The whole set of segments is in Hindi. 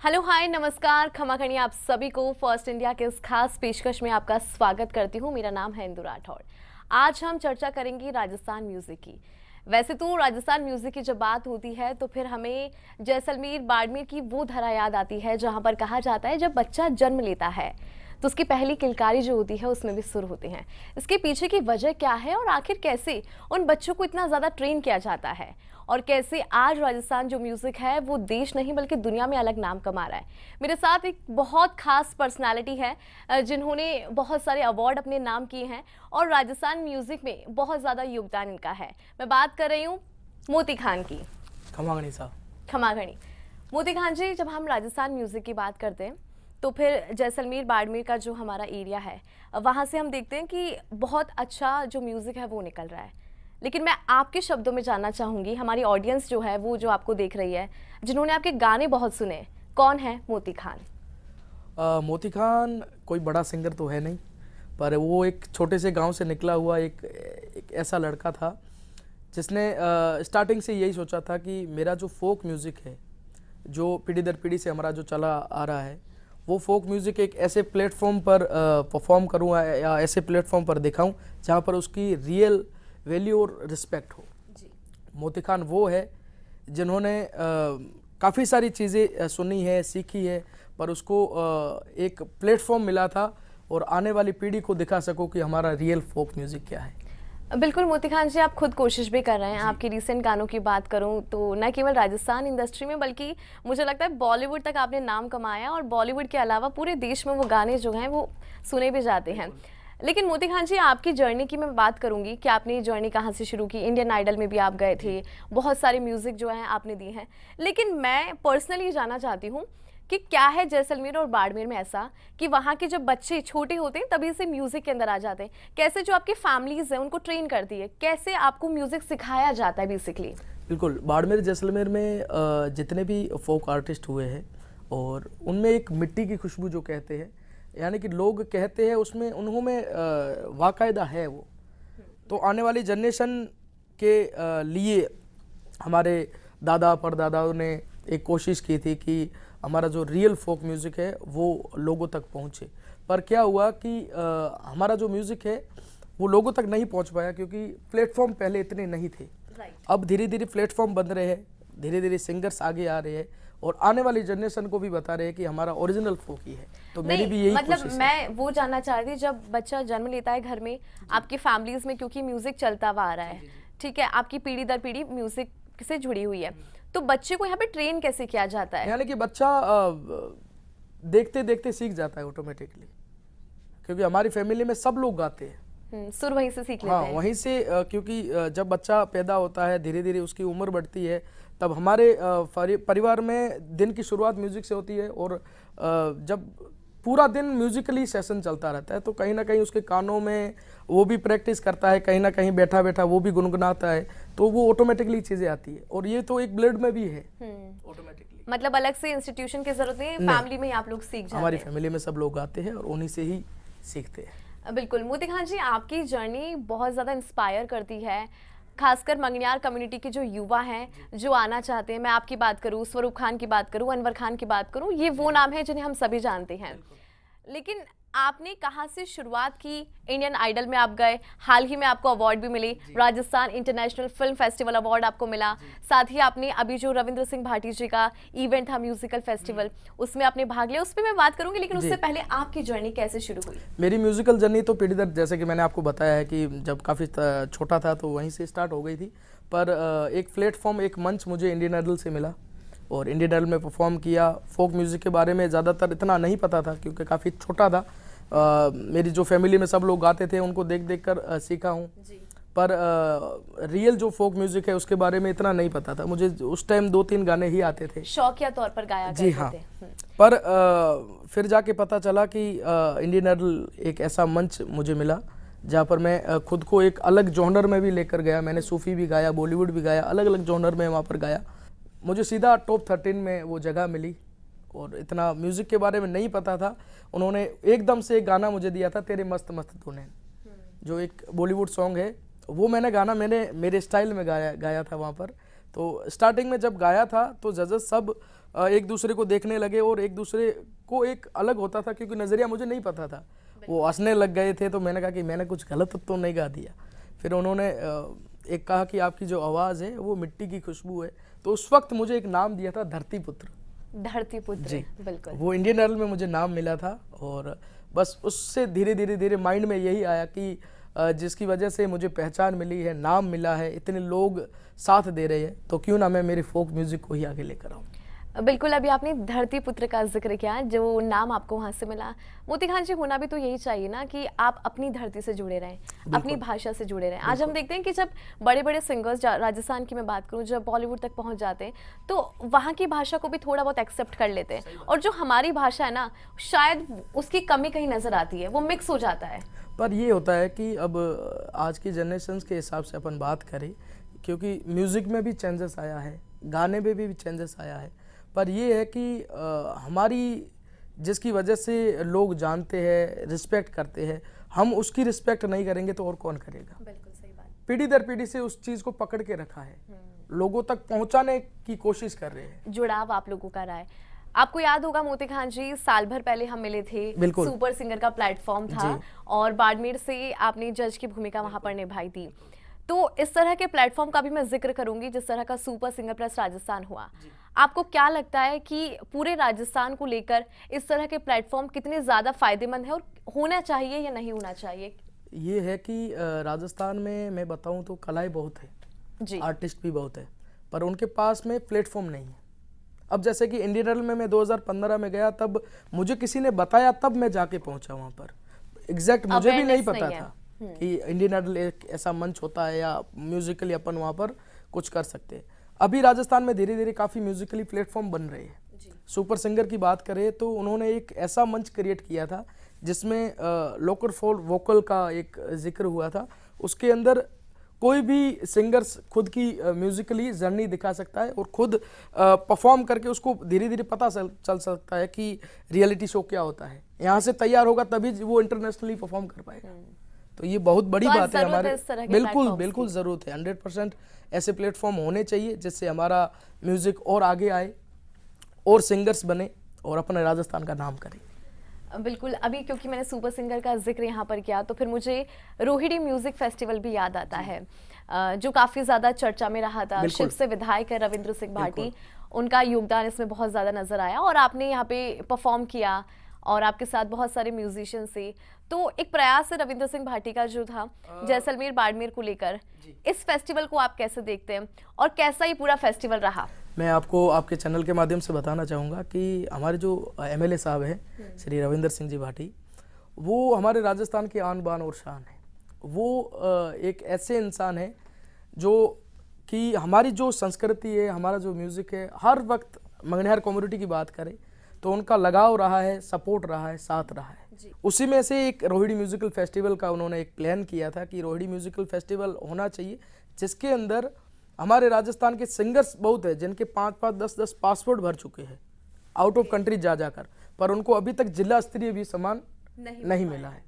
हेलो हाय नमस्कार खमा खनी आप सभी को फर्स्ट इंडिया के इस खास पेशकश में आपका स्वागत करती हूँ। मेरा नाम है इंदु राठौड़। आज हम चर्चा करेंगे राजस्थान म्यूजिक की। वैसे तो राजस्थान म्यूजिक की जब बात होती है तो फिर हमें जैसलमेर बाड़मेर की वो धरा याद आती है जहाँ पर कहा जाता है जब बच्चा जन्म लेता है तो उसकी पहली किलकारी जो होती है उसमें भी सुर होते हैं। इसके पीछे की वजह क्या है और आखिर कैसे उन बच्चों को इतना ज़्यादा ट्रेन किया जाता है और कैसे आज राजस्थान जो म्यूज़िक है वो देश नहीं बल्कि दुनिया में अलग नाम कमा रहा है। मेरे साथ एक बहुत खास पर्सनालिटी है जिन्होंने बहुत सारे अवार्ड अपने नाम किए हैं और राजस्थान म्यूज़िक में बहुत ज़्यादा योगदान इनका है। मैं बात कर रही हूँ मोती खान की। खमागणी साहब। खमागणी। मोती खान जी, जब हम राजस्थान म्यूज़िक की बात करते हैं तो फिर जैसलमेर बाड़मेर का जो हमारा एरिया है वहाँ से हम देखते हैं कि बहुत अच्छा जो म्यूज़िक है वो निकल रहा है। लेकिन मैं आपके शब्दों में जानना चाहूँगी, हमारी ऑडियंस जो है वो जो आपको देख रही है, जिन्होंने आपके गाने बहुत सुने, कौन है मोती खान? मोती खान कोई बड़ा सिंगर तो है नहीं, पर वो एक छोटे से गांव से निकला हुआ एक ऐसा लड़का था जिसने स्टार्टिंग से यही सोचा था कि मेरा जो फोक म्यूज़िक है, जो पीढ़ी दर पीढ़ी से हमारा जो चला आ रहा है, वो फोक म्यूज़िक एक ऐसे प्लेटफॉर्म पर परफॉर्म करूँ या ऐसे प्लेटफॉर्म पर दिखाऊँ जहाँ पर उसकी रियल वैल्यू और रिस्पेक्ट हो। मोती खान वो है जिन्होंने काफ़ी सारी चीज़ें सुनी है, सीखी है, पर उसको एक प्लेटफॉर्म मिला था और आने वाली पीढ़ी को दिखा सको कि हमारा रियल फोक म्यूज़िक क्या है। बिल्कुल मोती खान जी, आप खुद कोशिश भी कर रहे हैं। आपकी रिसेंट गानों की बात करूं तो न केवल राजस्थान इंडस्ट्री में बल्कि मुझे लगता है बॉलीवुड तक आपने नाम कमाया और बॉलीवुड के अलावा पूरे देश में वो गाने जो हैं वो सुने भी जाते हैं। लेकिन मोती खान जी, आपकी जर्नी की मैं बात करूंगी कि आपने ये जर्नी कहाँ से शुरू की। इंडियन आइडल में भी आप गए थे, बहुत सारे म्यूज़िक जो हैं आपने दिए हैं। लेकिन मैं पर्सनली जानना चाहती हूँ कि क्या है जैसलमेर और बाड़मेर में ऐसा कि वहाँ के जब बच्चे छोटे होते हैं तभी से म्यूज़िक के अंदर आ जाते हैं? कैसे जो आपकी फैमिलीज़ हैं उनको ट्रेन करती है, कैसे आपको म्यूज़िक सिखाया जाता है बेसिकली? बिल्कुल, बाड़मेर जैसलमेर में जितने भी फोक आर्टिस्ट हुए हैं और उनमें एक मिट्टी की खुशबू जो कहते हैं, यानी कि लोग कहते हैं उसमें उन्होंने वाकायदा है वो। तो आने वाली जनरेशन के लिए हमारे दादा परदादाओं ने एक कोशिश की थी कि हमारा जो रियल फोक म्यूज़िक है वो लोगों तक पहुँचे। पर क्या हुआ कि हमारा जो म्यूज़िक है वो लोगों तक नहीं पहुँच पाया क्योंकि प्लेटफॉर्म पहले इतने नहीं थे। अब धीरे धीरे प्लेटफॉर्म बन रहे हैं, धीरे धीरे सिंगर्स आगे आ रहे हैं और आने वाली जनरेशन को भी बता रहे हैं कि हमारा ओरिजिनल फोक ही है। तो मेरी भी यही मतलब कोशिश मैं वो जानना चाह रही थी, जब बच्चा जन्म लेता है घर में, आपकी फैमिलीज में क्योंकि म्यूजिक चलता हुआ आ रहा है, ठीक है, आपकी पीढ़ी दर पीढ़ी म्यूजिक से जुड़ी हुई है, तो बच्चे को यहाँ पे ट्रेन कैसे किया जाता है? यानी कि बच्चा देखते देखते सीख जाता है ऑटोमेटिकली, क्योंकि हमारी फैमिली में सब लोग गाते हैं। सुर वहीं से सीख लेते हाँ, हैं। वहीं से क्योंकि जब बच्चा पैदा होता है धीरे धीरे उसकी उम्र बढ़ती है, तब हमारे परिवार में दिन की शुरुआत म्यूजिक से होती है और जब पूरा दिन म्यूजिकली सेशन चलता रहता है तो कहीं ना कहीं उसके कानों में वो भी प्रैक्टिस करता है, कहीं ना कहीं बैठा बैठा वो भी गुनगुनाता है, तो वो ऑटोमेटिकली चीज़ें आती है और ये तो एक ब्लड में भी है ऑटोमेटिकली। मतलब अलग से इंस्टीट्यूशन की जरूरत नहीं, फैमिली में ही आप लोग सीख जाते हैं। हमारी फैमिली में सब लोग गाते हैं और उन्हीं से ही सीखते हैं। बिल्कुल मोती खान जी, आपकी जर्नी बहुत ज़्यादा इंस्पायर करती है, खासकर मंगनियार कम्युनिटी के जो युवा हैं जो आना चाहते हैं। मैं आपकी बात करूं, स्वरूप खान की बात करूं, अनवर खान की बात करूं, ये वो नाम है जिन्हें हम सभी जानते हैं। लेकिन आपने कहाँ से शुरुआत की? इंडियन आइडल में आप गए, हाल ही में आपको अवार्ड भी मिले, Rajasthan international film festival award आपको मिला, साथ ही आपने अभी जो रविंद्र सिंह भाटी जी का इवेंट था म्यूजिकल फेस्टिवल, उसमें आपने भाग लिया, उस पर मैं बात करूंगी। लेकिन उससे पहले आपकी जर्नी कैसे शुरू हुई? मेरी म्यूजिकल जर्नी तो पीढ़ी दर, जैसे कि मैंने आपको बताया है कि जब काफ़ी छोटा था तो वहीं से स्टार्ट हो गई थी। पर एक प्लेटफॉर्म, एक मंच मुझे इंडियन आइडल से मिला और इंडियन आइडल में परफॉर्म किया। फोक म्यूज़िक के बारे में ज़्यादातर इतना नहीं पता था क्योंकि काफ़ी छोटा था। मेरी जो फैमिली में सब लोग गाते थे उनको देख देख कर सीखा हूँ, पर रियल जो फोक म्यूज़िक है उसके बारे में इतना नहीं पता था। मुझे उस टाइम 2-3 गाने ही आते थे, शौकिया तौर पर गाया जी हाँ। पर फिर जाके पता चला कि इंडियन आइडल एक ऐसा मंच मुझे मिला जहाँ पर मैं खुद को एक अलग जॉनर में भी लेकर गया। मैंने सूफी भी गाया, बॉलीवुड भी गाया, अलग अलग जॉनर में वहाँ पर गाया। मुझे सीधा टॉप 13 में वो जगह मिली और इतना म्यूज़िक के बारे में नहीं पता था। उन्होंने एकदम से एक गाना मुझे दिया था, तेरे मस्त मस्त धुन, जो एक बॉलीवुड सॉन्ग है वो मैंने गाना मेरे स्टाइल में गाया था वहाँ पर। तो स्टार्टिंग में जब गाया था तो जजेस सब एक दूसरे को देखने लगे और एक दूसरे को एक अलग होता था, क्योंकि नज़रिया मुझे नहीं पता था, वो हंसने लग गए थे। तो मैंने कहा कि मैंने कुछ गलत तो नहीं गा दिया। फिर उन्होंने एक कहा कि आपकी जो आवाज़ है वो मिट्टी की खुशबू है। तो उस वक्त मुझे एक नाम दिया था धरती पुत्र। धरती पुत्र जी, बिल्कुल। वो इंडियन आइडल में मुझे नाम मिला था और बस उससे धीरे धीरे माइंड में यही आया कि जिसकी वजह से मुझे पहचान मिली है, नाम मिला है, इतने लोग साथ दे रहे हैं, तो क्यों ना मैं मेरी फोक म्यूजिक को ही आगे लेकर आऊँ। बिल्कुल, अभी आपने धरती पुत्र का जिक्र किया, जो नाम आपको वहाँ से मिला। मोती खान जी, होना भी तो यही चाहिए ना कि आप अपनी धरती से जुड़े रहें, अपनी भाषा से जुड़े रहें। आज हम देखते हैं कि जब बड़े बड़े सिंगर्स, राजस्थान की मैं बात करूँ, जब बॉलीवुड तक पहुँच जाते हैं तो वहाँ की भाषा को भी थोड़ा बहुत एक्सेप्ट कर लेते हैं, और जो हमारी भाषा है ना, शायद उसकी कमी कहीं नज़र आती है, वो मिक्स हो जाता है। पर ये होता है कि अब आज की जनरेशन के हिसाब से अपन बात करें, क्योंकि म्यूज़िक में भी चेंजेस आया है, गाने में भी चेंजेस आया है, पर ये है कि हमारी जिसकी वजह से लोग जानते हैं, रिस्पेक्ट करते हैं, हम उसकी रिस्पेक्ट नहीं करेंगे तो और कौन करेगा। बिल्कुल सही बात। पीढ़ी दर पीढ़ी से उस चीज़ को पकड़ के रखा है, लोगों तक पहुंचाने की कोशिश कर रहे हैं। जुड़ाव आप लोगों का रहा है। आपको याद होगा मोती खान जी, साल भर पहले हम मिले थे, सुपर सिंगर का प्लेटफॉर्म था और बाड़मेर से आपने जज की भूमिका वहां पर निभाई थी। तो इस तरह के प्लेटफॉर्म का भी मैं जिक्र करूंगी, जिस तरह का सुपर सिंगर प्लस राजस्थान हुआ। आपको क्या लगता है कि पूरे राजस्थान को लेकर इस तरह के प्लेटफॉर्म कितने ज्यादा फायदेमंद है, और होना चाहिए या नहीं होना चाहिए? ये है कि राजस्थान में मैं बताऊं तो कलाएं बहुत है जी, आर्टिस्ट भी बहुत है, पर उनके पास में प्लेटफॉर्म नहीं है। अब जैसे कि इंडियन आइडल में मैं 2015 में गया, तब मुझे किसी ने बताया, तब मैं जाके पहुंचा वहां पर। एग्जैक्ट मुझे भी नहीं पता था कि इंडियन आइडल एक ऐसा मंच होता है या म्यूजिकली अपन वहाँ पर कुछ कर सकते हैं। अभी राजस्थान में धीरे धीरे काफ़ी म्यूजिकली प्लेटफॉर्म बन रहे हैं। सुपर सिंगर की बात करें तो उन्होंने एक ऐसा मंच क्रिएट किया था जिसमें लोकल फॉर वोकल का एक जिक्र हुआ था। उसके अंदर कोई भी सिंगर्स खुद की म्यूजिकली जर्नी दिखा सकता है और खुद परफॉर्म करके उसको धीरे धीरे पता चल सकता है कि रियलिटी शो क्या होता है। यहाँ से तैयार होगा तभी वो इंटरनेशनली परफॉर्म कर पाएगा। तो ये बहुत बड़ी बात है हमारे, बिल्कुल ज़रूरत है। 100% ऐसे प्लेटफॉर्म होने चाहिए जिससे हमारा म्यूज़िक और आगे आए और सिंगर्स बने और अपने राजस्थान का नाम करें। बिल्कुल, अभी क्योंकि मैंने सुपर सिंगर का जिक्र यहाँ पर किया तो फिर मुझे रोहिणी म्यूजिक फेस्टिवल भी याद आता है, जो काफ़ी ज़्यादा चर्चा में रहा था। शिव से विधायक है रविंद्र सिंह भाटी, उनका योगदान इसमें बहुत ज़्यादा नजर आया और आपने यहाँ पे परफॉर्म किया और आपके साथ बहुत सारे म्यूजिशियन से। तो एक प्रयास है रविंद्र सिंह भाटी का जो था जैसलमेर बाड़मेर को लेकर, इस फेस्टिवल को आप कैसे देखते हैं और कैसा ही पूरा फेस्टिवल रहा? मैं आपको आपके चैनल के माध्यम से बताना चाहूँगा कि हमारे जो एमएलए साहब हैं श्री रविंद्र सिंह जी भाटी, वो हमारे राजस्थान की आन बान और शान है। वो एक ऐसे इंसान है जो कि हमारी जो संस्कृति है, हमारा जो म्यूज़िक है, हर वक्त मंगनिहार कम्युनिटी की बात करें तो उनका लगाव रहा है, सपोर्ट रहा है, साथ रहा है। उसी में से एक रोहिणी म्यूजिकल फेस्टिवल का उन्होंने एक प्लान किया था कि रोहिणी म्यूजिकल फेस्टिवल होना चाहिए जिसके अंदर हमारे राजस्थान के सिंगर्स बहुत है जिनके 5-5, 10-10 पासपोर्ट भर चुके हैं आउट ऑफ कंट्री जाकर, पर उनको अभी तक जिला स्तरीय भी सम्मान नहीं मिला है,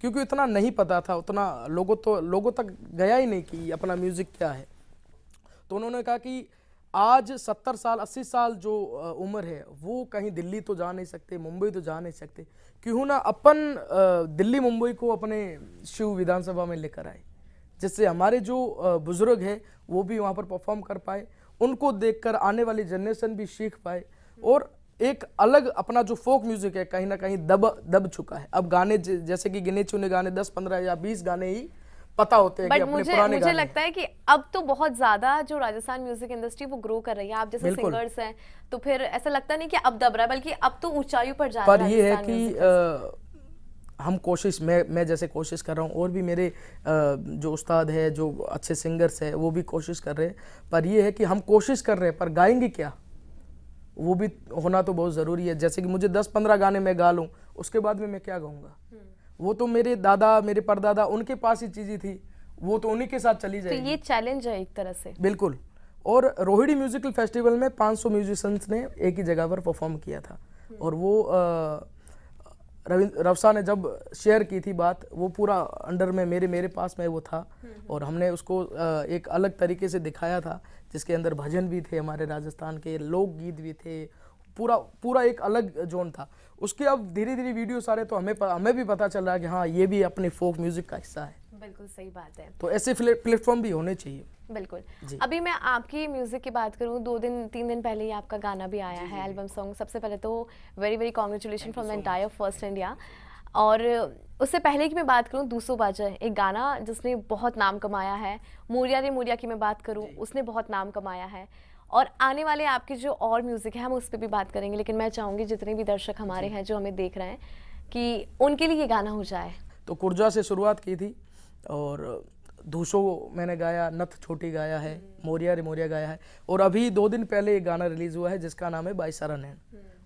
क्योंकि इतना नहीं पता था, उतना लोगों तक गया ही नहीं कि अपना म्यूजिक क्या है। तो उन्होंने कहा कि आज 70 साल 80 साल जो उम्र है वो कहीं दिल्ली तो जा नहीं सकते, मुंबई तो जा नहीं सकते, क्यों ना अपन दिल्ली मुंबई को अपने शिव विधानसभा में लेकर आए, जिससे हमारे जो बुजुर्ग हैं वो भी वहाँ पर परफॉर्म कर पाए, उनको देखकर आने वाली जनरेशन भी सीख पाए और एक अलग अपना जो फोक म्यूजिक है कहीं ना कहीं दब चुका है। अब गाने जैसे कि गिने चुने गाने 10, 15 या 20 गाने ही पता होते हैं कि अपने पुराने मुझे लगता है कि अब तो बहुत ज्यादा जो राजस्थान म्यूजिक इंडस्ट्री वो ग्रो कर रही है। आप जैसे सिंगर्स हैं तो फिर ऐसा लगता नहीं कि अब दब रहा है, बल्कि अब तो ऊंचाइयों पर जा रहा है। पर ये है कि हम कोशिश, मैं जैसे कोशिश कर रहा हूँ और भी मेरे जो उस्ताद है, जो अच्छे सिंगर्स है वो भी कोशिश कर रहे हैं, पर ये है कि हम कोशिश कर रहे हैं पर गाएंगे क्या, वो भी होना तो बहुत ज़रूरी है। जैसे कि मुझे 10-15 गाने मैं गा लूँ, उसके बाद में मैं क्या गाऊँगा? वो तो मेरे दादा, मेरे परदादा, उनके पास ही चीज़ें थी, वो तो उन्हीं के साथ चली जाएगी। तो ये चैलेंज है एक तरह से। बिल्कुल। और रोहिणी म्यूजिकल फेस्टिवल में 500 म्यूजिशियंस ने एक ही जगह पर परफॉर्म किया था और वो रवसा ने जब शेयर की थी बात, वो पूरा अंडर में मेरे पास में वो था, और हमने उसको एक अलग तरीके से दिखाया था, जिसके अंदर भजन भी थे, हमारे राजस्थान के लोकगीत भी थे, पूरा एक अलग जोन था। उसके अब धीरे धीरे वीडियो सारे, तो हमें भी पता चल रहा है कि हाँ ये भी अपने फोक म्यूजिक का हिस्सा है। बिल्कुल सही बात है। तो ऐसे प्लेटफॉर्म भी होने चाहिए। बिल्कुल। अभी मैं आपकी म्यूजिक की बात करूं, 2-3 दिन पहले ही आपका गाना भी आया है, एल्बम सॉन्ग। सबसे पहले तो very very congratulation from the entire first India. और उससे पहले की मैं बात करूं, दूसो बाजा, एक गाना जिसने बहुत नाम कमाया है। मोरिया रे मोरिया की मैं बात करूं, उसने बहुत नाम कमाया है। और आने वाले आपके जो और म्यूजिक है हम उस पर भी बात करेंगे, लेकिन मैं चाहूंगी जितने भी दर्शक हमारे हैं जो हमें देख रहे हैं कि उनके लिए ये गाना हो जाए। तो कुर्जा से शुरुआत की थी, और धूसो मैंने गाया, नथ छोटी गाया है, मोरिया रे मोरिया गाया है, और अभी 2 दिन पहले एक गाना रिलीज हुआ है जिसका नाम है बाई सारा नैन।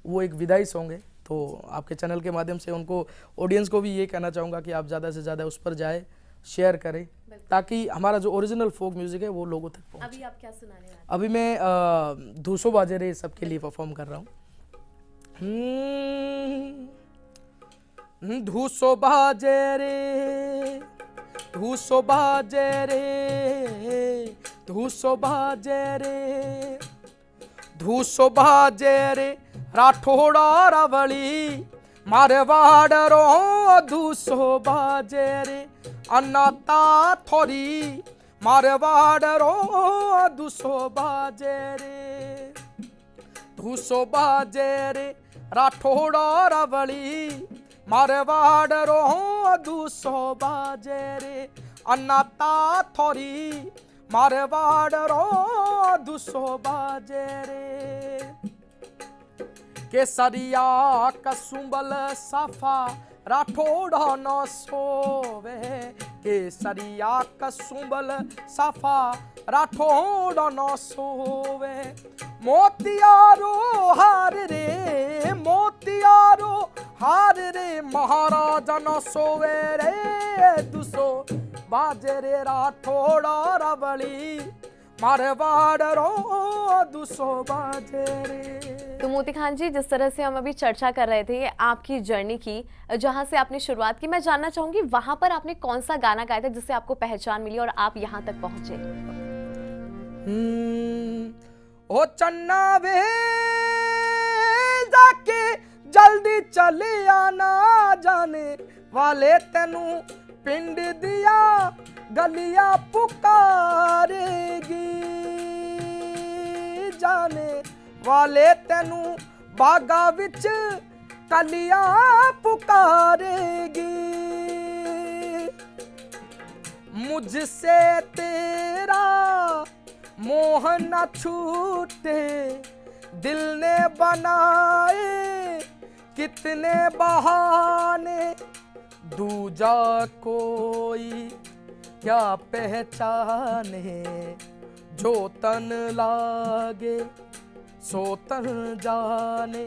वो एक विदाई सॉन्ग है। तो आपके चैनल के माध्यम से उनको, ऑडियंस को भी ये कहना चाहूँगा कि आप ज़्यादा से ज़्यादा उस पर जाए, शेयर करें, ताकि हमारा जो ओरिजिनल फोक म्यूजिक है वो लोगों तक पहुंचे। अभी आप क्या सुनाने वाले हैं? अभी मैं धूसो बाजे रे सबके लिए परफॉर्म कर रहा हूँ। धूसो बाजे रे, धूसो बाजे रे, धूसो बाजे रे, धूसो बाजे रे, राठौड़ा रावली मारवाड़ रो, धूसो बाजे रे, अन्नाता थोरी मारवाड़ रो, धूसो बाजे रे, धूसो बाजे रे, राठौड़ा रावली मारवाड़ रो, धूसो बाजे रे, अन्नाता थोरी मारवाड़ रो, धूसो बाजे रे, केसरिया कसुंबल साफा राठौड़ा न सोवे, केसरिया कसुंबल साफा राठौड़ा न सोवे, मोतियारो हार रे, मोतियारो हार रे, महाराजा न सोवे रे, दुसो बाजे रे, राठौड़ा रावली मारवाड़ रो, दुसो बाजे रे। तो मोती खान जी, जिस तरह से हम अभी चर्चा कर रहे थे आपकी जर्नी की, जहां से आपने शुरुआत की, मैं जानना चाहूंगी वहां पर आपने कौन सा गाना गाया था जिससे आपको पहचान मिली और आप यहां तक पहुंचे? ओ चन्ना वे जाके जल्दी चले आना, जाने वाले तेनू पिंड दिया गलिया पुकारेगी, जाने वाले तेनू बागा विच कलिया पुकारेगी, मुझसे तेरा मोह न छूटे, दिल ने बनाए कितने बहाने, दूजा कोई क्या पहचाने, जो तन लागे सो तन जाने,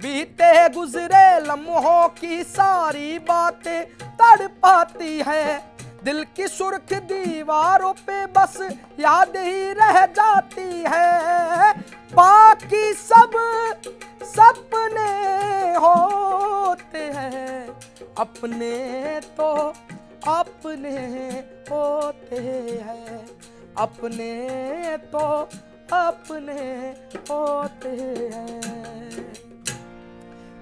बीते गुजरे लम्हों की सारी बातें तड़पाती है, दिल की सुर्ख दीवारों पे बस याद ही रह जाती है, बाकी सब सपने होते हैं, अपने तो अपने होते हैं, अपने तो अपने होते हैं।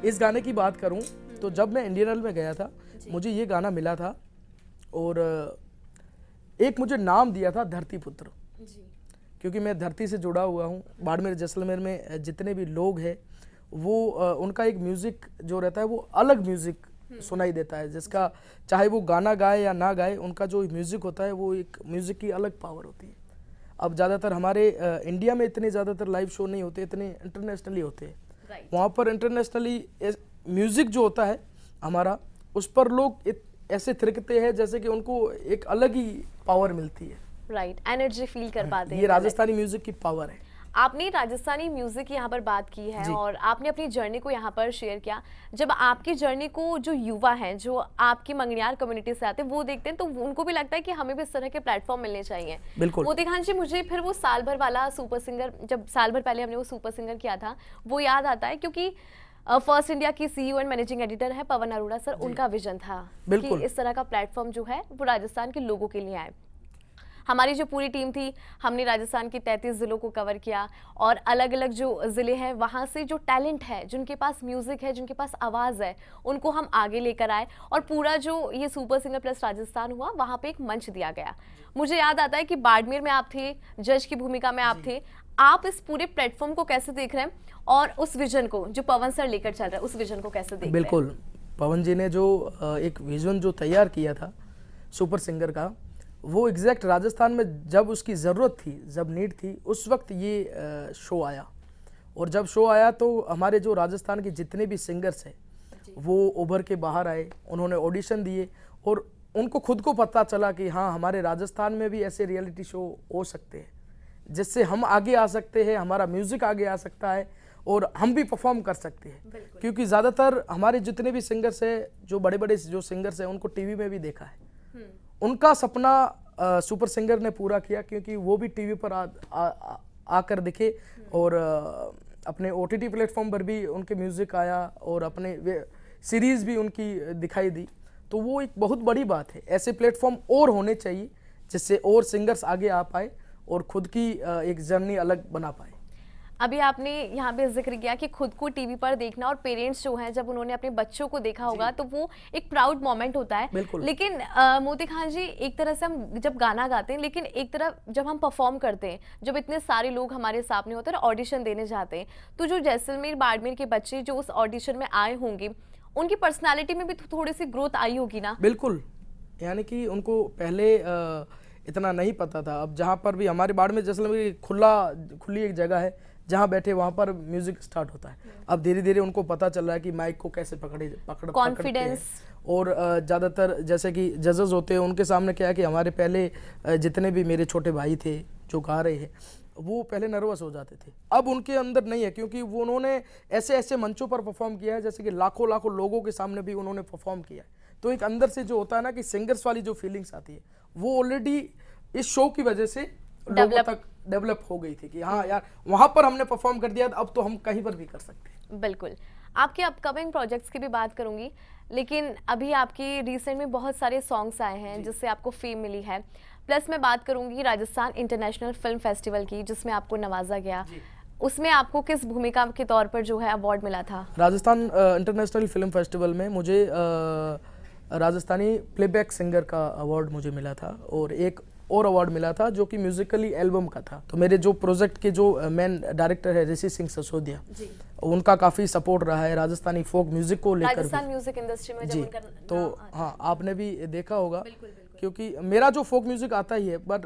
इस गाने की बात करूं तो जब मैं इंडियन आइडल में गया था, मुझे ये गाना मिला था, और एक मुझे नाम दिया था धरती पुत्र, क्योंकि मैं धरती से जुड़ा हुआ हूँ। बाड़मेर जैसलमेर में जितने भी लोग हैं वो उनका एक म्यूज़िक जो रहता है वो अलग म्यूज़िक सुनाई देता है, जिसका चाहे वो गाना गाए या ना गाए, उनका जो म्यूज़िक होता है वो एक म्यूज़िक की अलग पावर होती है। अब ज़्यादातर हमारे इंडिया में इतने ज़्यादातर लाइव शो नहीं होते, इतने इंटरनेशनली होते हैं। वहाँ पर इंटरनेशनली म्यूज़िक जो होता है हमारा, उस पर लोग ऐसे थिरकते हैं जैसे कि उनको एक अलग ही पावर मिलती है। राइट, एनर्जी फील कर पाते हैं। ये राजस्थानी म्यूजिक की पावर है। आपने राजस्थानी म्यूजिक की यहाँ पर बात की है और आपने अपनी जर्नी को यहाँ पर शेयर किया। जब आपकी जर्नी को जो युवा हैं, जो आपकी मंगनियार कम्युनिटी से आते हैं, वो देखते हैं तो उनको भी लगता है कि हमें भी इस तरह के प्लेटफॉर्म मिलने चाहिए। बिल्कुल। मोती खान जी, मुझे फिर वो साल भर वाला सुपर सिंगर, जब साल भर पहले हमने वो सुपर सिंगर किया था, वो याद आता है, क्योंकि फर्स्ट इंडिया की सीईओ एंड मैनेजिंग एडिटर है पवन अरोड़ा सर, उनका विजन था बिल्कुल। कि इस तरह का प्लेटफॉर्म जो है वो राजस्थान के लोगों के लिए आए। हमारी जो पूरी टीम थी, हमने राजस्थान के 33 जिलों को कवर किया और अलग अलग जो ज़िले हैं वहाँ से जो टैलेंट है, जिनके पास म्यूज़िक है, जिनके पास आवाज़ है, उनको हम आगे लेकर आए और पूरा जो ये सुपर सिंगर प्लस राजस्थान हुआ वहाँ पे एक मंच दिया गया। मुझे याद आता है कि बाड़मेर में आप थे, जज की भूमिका में आप थे। आप इस पूरे प्लेटफॉर्म को कैसे देख रहे हैं और उस विजन को जो पवन सर लेकर चल रहे हैं, उस विजन को कैसे देख रहे हैं? बिल्कुल, पवन जी ने जो एक विजन जो तैयार किया था सुपर सिंगर का, वो एग्जैक्ट राजस्थान में जब उसकी ज़रूरत थी, जब नीड थी, उस वक्त ये शो आया। और जब शो आया तो हमारे जो राजस्थान के जितने भी सिंगर्स हैं वो उभर के बाहर आए, उन्होंने ऑडिशन दिए और उनको खुद को पता चला कि हाँ, हमारे राजस्थान में भी ऐसे रियलिटी शो हो सकते हैं जिससे हम आगे आ सकते हैं, हमारा म्यूज़िक आगे आ सकता है और हम भी परफॉर्म कर सकते हैं। क्योंकि ज़्यादातर हमारे जितने भी सिंगर्स हैं, जो बड़े बड़े जो सिंगर्स हैं, उनको टीवी में भी देखा है। उनका सपना सुपर सिंगर ने पूरा किया क्योंकि वो भी टीवी पर आकर दिखे और अपने ओटीटी प्लेटफॉर्म पर भी उनके म्यूज़िक आया और अपने सीरीज़ भी उनकी दिखाई दी। तो वो एक बहुत बड़ी बात है। ऐसे प्लेटफॉर्म और होने चाहिए जिससे और सिंगर्स आगे आ पाए और खुद की एक जर्नी अलग बना पाए। अभी आपने यहाँ पे जिक्र किया कि खुद को टीवी पर देखना और पेरेंट्स जो हैं जब उन्होंने अपने बच्चों को देखा होगा तो वो एक प्राउड मोमेंट होता है। लेकिन मोती खान जी, एक तरह से हम जब गाना गाते हैं, लेकिन एक तरफ जब हम परफॉर्म करते हैं, जब इतने सारे लोग हमारे सामने होते हैं और ऑडिशन देने जाते हैं, तो जो जैसलमेर बाड़मेर के बच्चे जो उस ऑडिशन में आए होंगे, उनकी पर्सनैलिटी में भी थोड़ी सी ग्रोथ आई होगी ना? बिल्कुल, यानी कि उनको पहले इतना नहीं पता था। अब जहाँ पर भी हमारे बाड़मेर जैसलमेर खुली एक जगह है, जहाँ बैठे वहाँ पर म्यूजिक स्टार्ट होता है। अब धीरे धीरे उनको पता चल रहा है कि माइक को कैसे पकड़ते हैं। और ज़्यादातर जैसे कि जजेस होते हैं, उनके सामने क्या है कि हमारे पहले जितने भी मेरे छोटे भाई थे जो गा रहे हैं, वो पहले नर्वस हो जाते थे। अब उनके अंदर नहीं है क्योंकि वो उन्होंने ऐसे ऐसे मंचों पर परफॉर्म किया है जैसे कि लाखों लाखों लोगों के सामने भी उन्होंने परफॉर्म किया है। तो एक अंदर से जो होता है ना कि सिंगर्स वाली जो फीलिंग्स आती है, वो ऑलरेडी इस शो की वजह से लोगों तक डेवलप हो गई थी कि हाँ यार, वहां पर हमने परफॉर्म कर दिया, अब तो हम कहीं पर भी कर सकते हैं। बिल्कुल। आपके अपकमिंग प्रोजेक्ट्स की भी बात करूंगी, लेकिन अभी आपकी रिसेंट में बहुत सारे सॉन्ग्स आए हैं जिससे आपको फेम मिली है। प्लस मैं बात करूंगी राजस्थान इंटरनेशनल फिल्म फेस्टिवल की, जिसमें आपको नवाजा गया। उसमें आपको किस भूमिका के तौर पर जो है अवार्ड मिला था? राजस्थान इंटरनेशनल फिल्म फेस्टिवल में मुझे राजस्थानी प्लेबैक सिंगर का अवार्ड मुझे मिला था और एक और अवार्ड मिला था जो कि म्यूजिकली एल्बम का था। तो मेरे जो प्रोजेक्ट के जो मेन डायरेक्टर है ऋषि सिंह ससोदिया, उनका काफ़ी सपोर्ट रहा है राजस्थानी फोक म्यूजिक को लेकर। राजस्थान म्यूजिक इंडस्ट्री में जब उनका तो हाँ, आपने भी देखा होगा। क्योंकि मेरा जो फोक म्यूजिक आता ही है, बट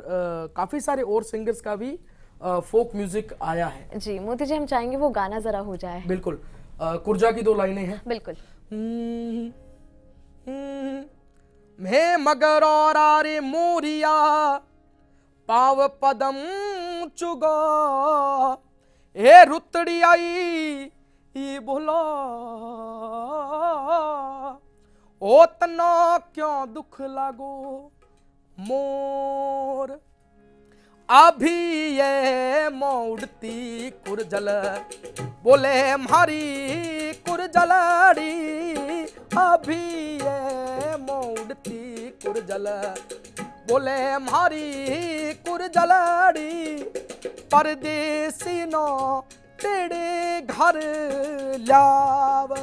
काफ़ी सारे और सिंगर्स का भी फोक म्यूजिक आया है। जी मोती जी, हम चाहेंगे वो गाना जरा हो जाए। बिल्कुल। कुर्जा की 2 लाइनें हैं। बिल्कुल। मैं मगर और आरे मोरिया पाव पदम चुगा ए रुतड़ी आई ये बोला ओ तना क्यों दुख लागो मोर अभी ये मोड़ती कुरजल बोले मारी कुरजलड़ी अभी ये मोड़ती कुरजल बोले मारी कुरजलड़ी परदेसी नो तेरे घर लाव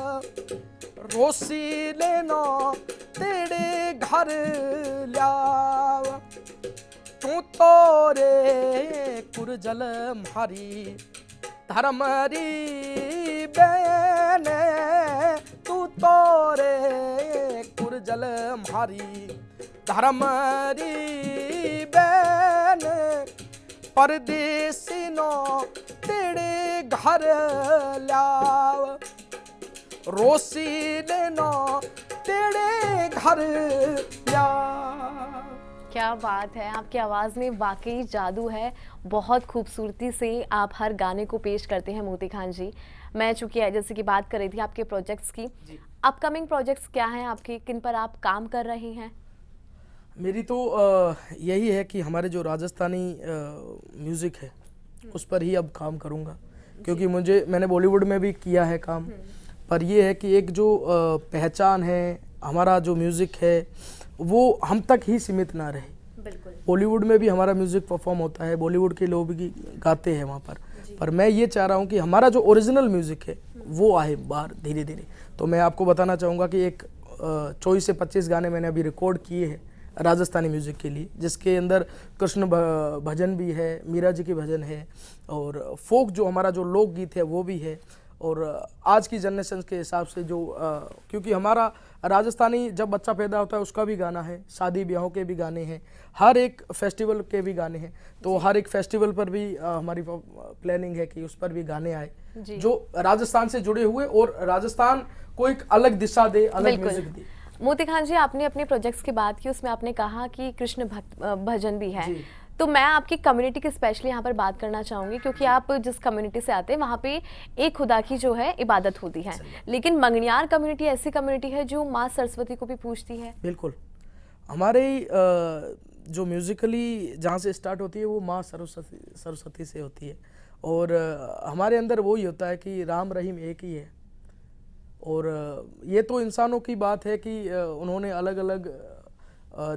रोसी लेना तेरे घर लाव तू तोरे कुरजल मारी धर्मरी बेने तू तोरे कुरजल मारी धर्मरी बेने परदेसी नो तेरे घर लाव रोसी लेना तेरे घर लाव। क्या बात है, आपकी आवाज़ में वाकई जादू है। बहुत खूबसूरती से आप हर गाने को पेश करते हैं मोती खान जी। मैं चूँकि जैसे कि बात कर रही थी आपके प्रोजेक्ट्स की, अपकमिंग प्रोजेक्ट्स क्या हैं आपके, किन पर आप काम कर रहे हैं? मेरी तो यही है कि हमारे जो राजस्थानी म्यूज़िक है उस पर ही अब काम करूँगा, क्योंकि मैंने बॉलीवुड में भी किया है काम, पर ये है कि एक जो पहचान है, हमारा जो म्यूज़िक है वो हम तक ही सीमित ना रहे। बिल्कुल। बॉलीवुड में भी हमारा म्यूज़िक परफॉर्म होता है, बॉलीवुड के लोग भी गाते हैं वहाँ पर मैं ये चाह रहा हूँ कि हमारा जो ओरिजिनल म्यूज़िक है वो आए बाहर धीरे धीरे। तो मैं आपको बताना चाहूँगा कि एक 24 से 25 गाने मैंने अभी रिकॉर्ड किए हैं राजस्थानी म्यूज़िक के लिए, जिसके अंदर कृष्ण भजन भी है, मीरा जी की भजन है, और फोक जो हमारा जो लोकगीत है वो भी है। और आज की जनरेशन के हिसाब से जो क्योंकि हमारा राजस्थानी जब बच्चा पैदा होता है उसका भी गाना है, शादी ब्याहों के भी गाने हैं, हर एक फेस्टिवल के भी गाने हैं। तो हर एक फेस्टिवल पर भी हमारी प्लानिंग है कि उस पर भी गाने आए जो राजस्थान से जुड़े हुए और राजस्थान को एक अलग दिशा दे, अलग म्यूजिक दे। मोती खान जी, आपने अपने प्रोजेक्ट्स की बात की, उसमें आपने कहा कि कृष्ण भजन भी है, तो मैं आपकी कम्युनिटी की स्पेशली यहाँ पर बात करना चाहूँगी, क्योंकि आप जिस कम्युनिटी से आते हैं वहाँ पे एक खुदा की जो है इबादत होती है, लेकिन मंगनियार कम्युनिटी ऐसी कम्युनिटी है जो माँ सरस्वती को भी पूजती है। बिल्कुल, हमारे जो म्यूजिकली जहाँ से स्टार्ट होती है वो माँ सरस्वती से होती है, और हमारे अंदर वो ही होता है कि राम रहीम एक ही है। और ये तो इंसानों की बात है कि उन्होंने अलग अलग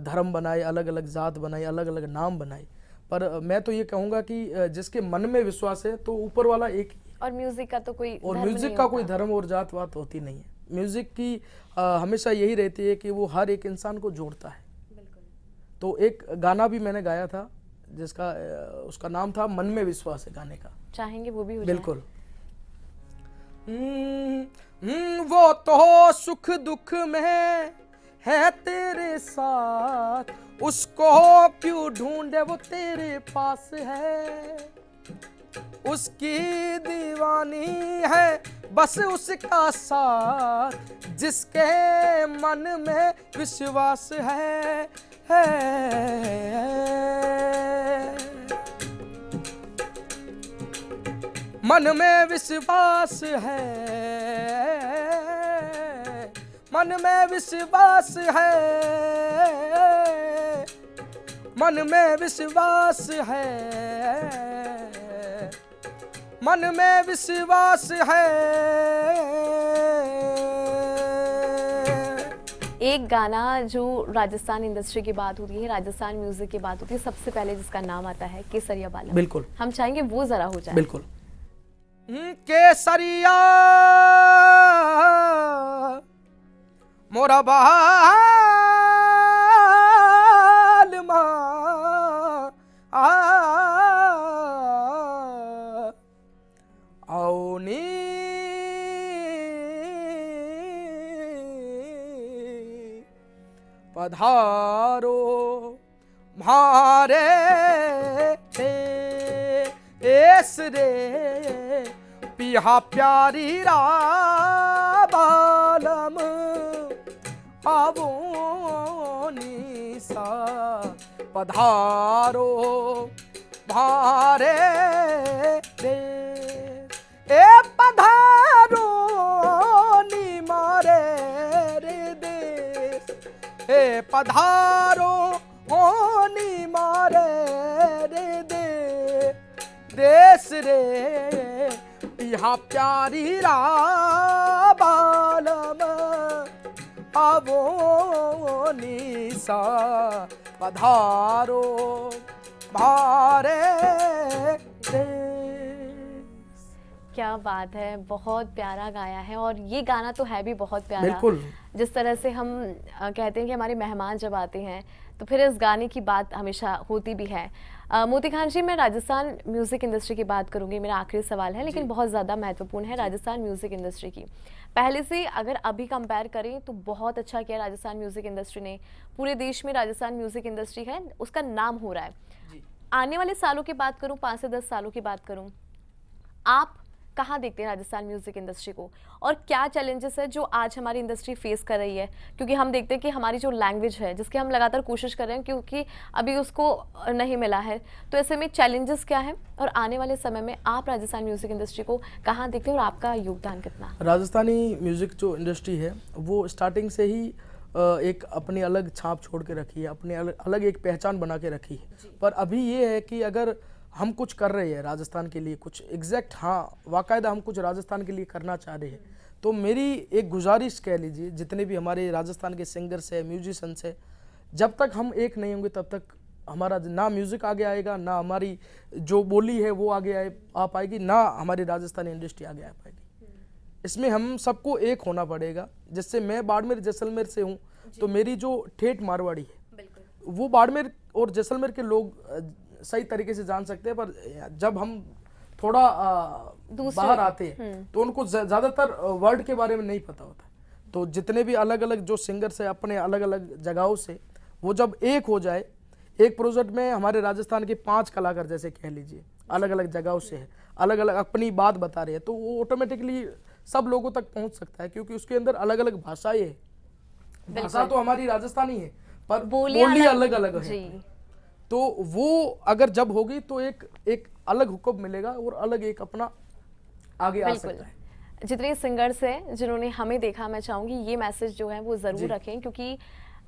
धर्म बनाए, अलग अलग जात बनाई, अलग अलग नाम बनाए, पर मैं तो ये कहूँगा कि जिसके मन में विश्वास है तो ऊपर वाला एक ही। और म्यूजिक का तो कोई और म्यूजिक का कोई धर्म और जात वात होती नहीं है। म्यूजिक की हमेशा यही रहती है कि वो हर एक इंसान को जोड़ता है। तो एक गाना भी मैंने गाया था जिसका उसका नाम था मन में विश्वास है, गाने का चाहेंगे वो भी हो जाए? बिल्कुल। वो तो सुख दुख में है तेरे साथ, उसको क्यों ढूंढे वो तेरे पास है, उसकी दीवानी है बस उसका साथ, जिसके मन में विश्वास है। मन में विश्वास है, मन में विश्वास है, मन में विश्वास है, मन में विश्वास है। एक गाना जो राजस्थान इंडस्ट्री की बात होती है, राजस्थान म्यूजिक की बात होती है, सबसे पहले जिसका नाम आता है केसरिया बालम। बिल्कुल, हम चाहेंगे वो जरा हो जाए। बिल्कुल। केसरिया मोरा बालमा आओनी पधारो मारे एस रे पिया प्यारी रा बालम आवो निसा पधारो भारे दे ए पधारो नी मारे रे देश, ए पधारो नी मारे रे देश रे पिया प्यारी रा बालम आवो निसा पधारो भारे देश। क्या बात है, बहुत प्यारा गाया है, और ये गाना तो है भी बहुत प्यारा। बिल्कुल। जिस तरह से हम कहते हैं कि हमारे मेहमान जब आते हैं तो फिर इस गाने की बात हमेशा होती भी है। मोती खान जी, मैं राजस्थान म्यूज़िक इंडस्ट्री की बात करूंगी, मेरा आखिरी सवाल है लेकिन बहुत ज़्यादा महत्वपूर्ण है। राजस्थान म्यूज़िक इंडस्ट्री की पहले से अगर अभी कंपेयर करें तो बहुत अच्छा किया राजस्थान म्यूज़िक इंडस्ट्री ने, पूरे देश में राजस्थान म्यूज़िक इंडस्ट्री है, उसका नाम हो रहा है। आने वाले सालों की बात करूँ, 5 से 10 सालों की बात करूँ, आप कहाँ देखते हैं राजस्थान म्यूजिक इंडस्ट्री को, और क्या चैलेंजेस है जो आज हमारी इंडस्ट्री फेस कर रही है? क्योंकि हम देखते हैं कि हमारी जो लैंग्वेज है जिसकी हम लगातार कोशिश कर रहे हैं क्योंकि अभी उसको नहीं मिला है, तो ऐसे में चैलेंजेस क्या है और आने वाले समय में आप राजस्थान म्यूजिक इंडस्ट्री को कहाँ देखते हैं और आपका योगदान कितना? राजस्थानी म्यूजिक जो इंडस्ट्री है वो स्टार्टिंग से ही एक अपनी अलग छाप छोड़ के रखी है, अपनी अलग एक पहचान बना के रखी है। पर अभी ये है कि अगर हम कुछ कर रहे हैं राजस्थान के लिए, कुछ एग्जैक्ट, हाँ बाकायदा हम कुछ राजस्थान के लिए करना चाह रहे हैं, तो मेरी एक गुजारिश कह लीजिए जितने भी हमारे राजस्थान के सिंगर्स है, म्यूजिशंस है, जब तक हम एक नहीं होंगे तब तक हमारा ना म्यूज़िक आगे आएगा, ना हमारी जो बोली है वो आगे आ पाएगी, ना हमारी राजस्थानी इंडस्ट्री आगे आ पाएगी। इसमें हम सबको एक होना पड़ेगा। जैसे मैं बाड़मेर जैसलमेर से हूँ, तो मेरी जो ठेठ मारवाड़ी है वो बाड़मेर और जैसलमेर के लोग सही तरीके से जान सकते हैं, पर जब हम थोड़ा बाहर आते हैं तो उनको ज़्यादातर वर्ड के बारे में नहीं पता होता। तो जितने भी अलग अलग जो सिंगर्स हैं अपने अलग अलग जगहों से, वो जब एक हो जाए, एक प्रोजेक्ट में हमारे राजस्थान के 5 कलाकार जैसे कह लीजिए अलग अलग जगहों से है, अलग अलग अपनी बात बता रहे हैं, तो वो ऑटोमेटिकली सब लोगों तक पहुंच सकता है, क्योंकि उसके अंदर अलग अलग भाषाएं है। भाषा तो हमारी राजस्थानी है पर बोली अलग अलग है। तो वो अगर जब होगी तो एक अलग हुक्म मिलेगा और अलग एक अपना आगे आ सकता है। जितने सिंगर्स हैं जिन्होंने हमें देखा, मैं चाहूंगी ये मैसेज जो है वो जरूर रखें, क्योंकि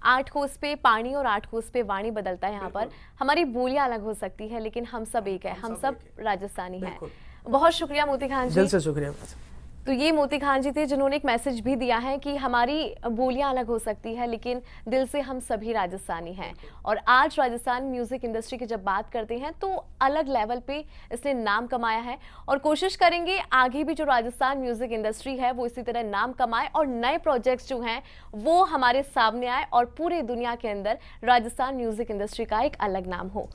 8 कोस पे पानी और 8 कोस पे वाणी बदलता है। यहाँ पर हमारी बोलियां अलग हो सकती है लेकिन हम सब एक है, हम सब राजस्थानी हैं। बहुत शुक्रिया मोती खान जी। दिल से शुक्रिया। तो ये मोती खान जी थे जिन्होंने एक मैसेज भी दिया है कि हमारी बोलियां अलग हो सकती है लेकिन दिल से हम सभी राजस्थानी हैं। और आज राजस्थान म्यूजिक इंडस्ट्री की जब बात करते हैं तो अलग लेवल पे इसने नाम कमाया है, और कोशिश करेंगे आगे भी जो राजस्थान म्यूजिक इंडस्ट्री है वो इसी तरह नाम कमाए और नए प्रोजेक्ट्स जो हैं वो हमारे सामने आए और पूरी दुनिया के अंदर राजस्थान म्यूजिक इंडस्ट्री का एक अलग नाम हो।